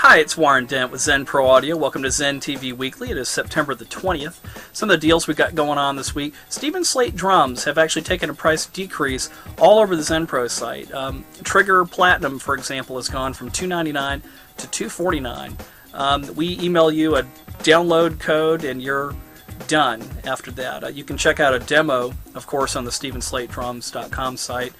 Hi, it's Warren Dent with Zen Pro Audio. Welcome to Zen-TV Weekly. It is September the 20th. Some of the deals we've got going on this week. Steven Slate Drums have actually taken a price decrease all over the Zen Pro site. Trigger Platinum, for example, has gone from $299 to $249. We email you a download code and you're done after that. You can check out a demo, of course, on the StevenSlateDrums.com site.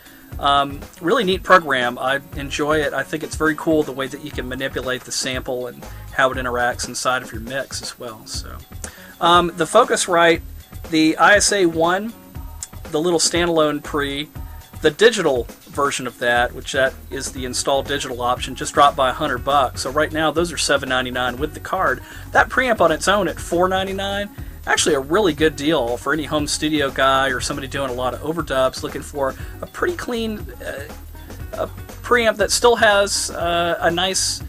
Really neat program. I enjoy it. I think it's very cool the way that you can manipulate the sample and how it interacts inside of your mix as well. So, the Focusrite, the ISA One, the little standalone pre, the digital version of that, which that is the install digital option, just dropped by $100. So right now those are $799 with the card. That preamp on its own at $499. Actually a really good deal for any home studio guy or somebody doing a lot of overdubs looking for a pretty clean preamp that still has a nice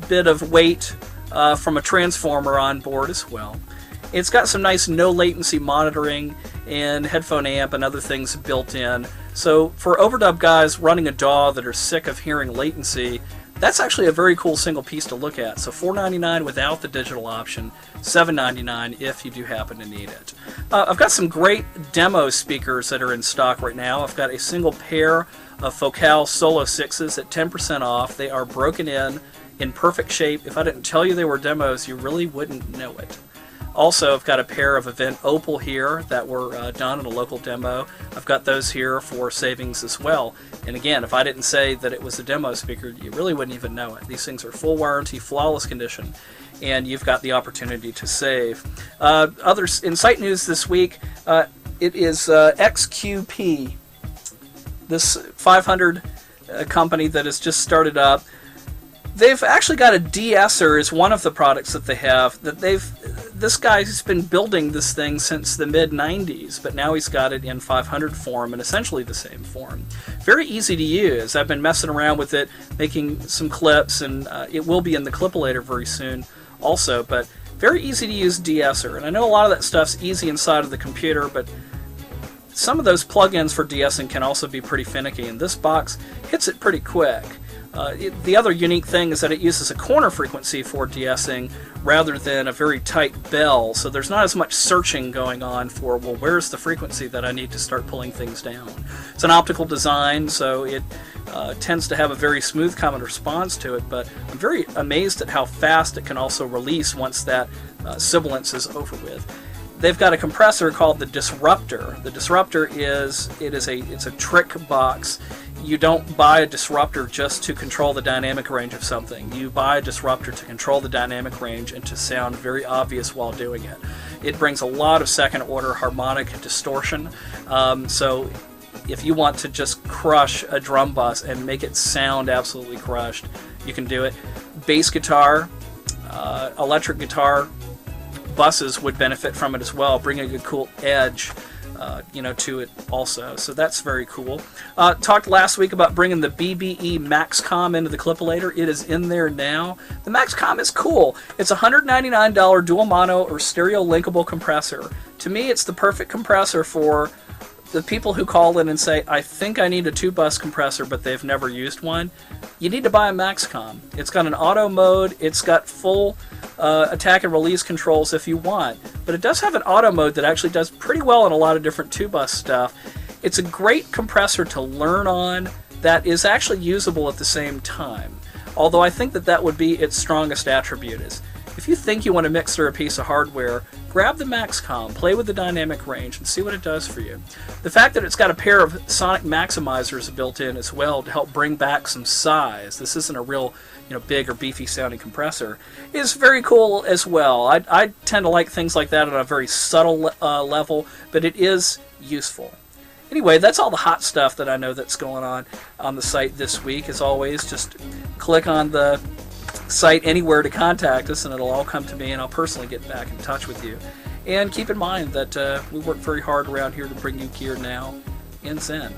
bit of weight from a transformer on board as well. It's got some nice no latency monitoring and headphone amp and other things built in. So for overdub guys running a DAW that are sick of hearing latency, that's actually a very cool single piece to look at. So $499 without the digital option, $799 if you do happen to need it. I've got some great demo speakers that are in stock right now. I've got a single pair of OPAL Solo 6s at 10% off. They are broken in perfect shape. If I didn't tell you they were demos, you really wouldn't know it. Also, I've got a pair of Event OPAL here that were done in a local demo. I've got those here for savings as well. And again, if I didn't say that it was a demo speaker, you really wouldn't even know it. These things are full warranty, flawless condition, and you've got the opportunity to save. Others in site news this week, it is XQP, this 500 company that has just started up. They've actually got a De-esser is one of the products that they have. This guy's been building this thing since the mid-90s, but now he's got it in 500 form and essentially the same form. Very easy to use. I've been messing around with it, making some clips, and it will be in the Clipalator very soon also, but very easy to use De-esser. And I know a lot of that stuff's easy inside of the computer, but some of those plugins for de-essing can also be pretty finicky, and this box hits it pretty quick. The other unique thing is that it uses a corner frequency for de-essing rather than a very tight bell, so there's not as much searching going on for, well, where's the frequency that I need to start pulling things down. It's an optical design, so it tends to have a very smooth common response to it, but I'm very amazed at how fast it can also release once that sibilance is over with. They've got a compressor called the Disruptor. The Disruptor it's a trick box. You don't buy a disruptor just to control the dynamic range of something. You buy a disruptor to control the dynamic range and to sound very obvious while doing it. It brings a lot of second order harmonic distortion. So if you want to just crush a drum bus and make it sound absolutely crushed, you can do it. Bass guitar, electric guitar buses would benefit from it as well, bringing a cool edge to it also. So that's very cool. Talked last week about bringing the BBE Maxcom into the Clipalator. It is in there now. The Maxcom is cool. It's a $199 dual mono or stereo linkable compressor. To me, it's the perfect compressor for the people who call in and say, I think I need a 2-bus compressor, but they've never used one. You need to buy a Maxcom. It's got an auto mode. It's got full attack and release controls if you want, but it does have an auto mode that actually does pretty well in a lot of different 2-bus stuff. It's a great compressor to learn on that is actually usable at the same time, although I think that would be its strongest attribute. Is if you think you want to mix through a piece of hardware, grab the Maxcom, play with the dynamic range, and see what it does for you. The fact that it's got a pair of sonic maximizers built in as well to help bring back some size, this isn't a real big or beefy sounding compressor, is very cool as well. I tend to like things like that on a very subtle level, but it is useful. Anyway, that's all the hot stuff that I know that's going on the site this week. As always, just click on the site anywhere to contact us and it'll all come to me and I'll personally get back in touch with you. And keep in mind that we work very hard around here to bring you gear now in Zen.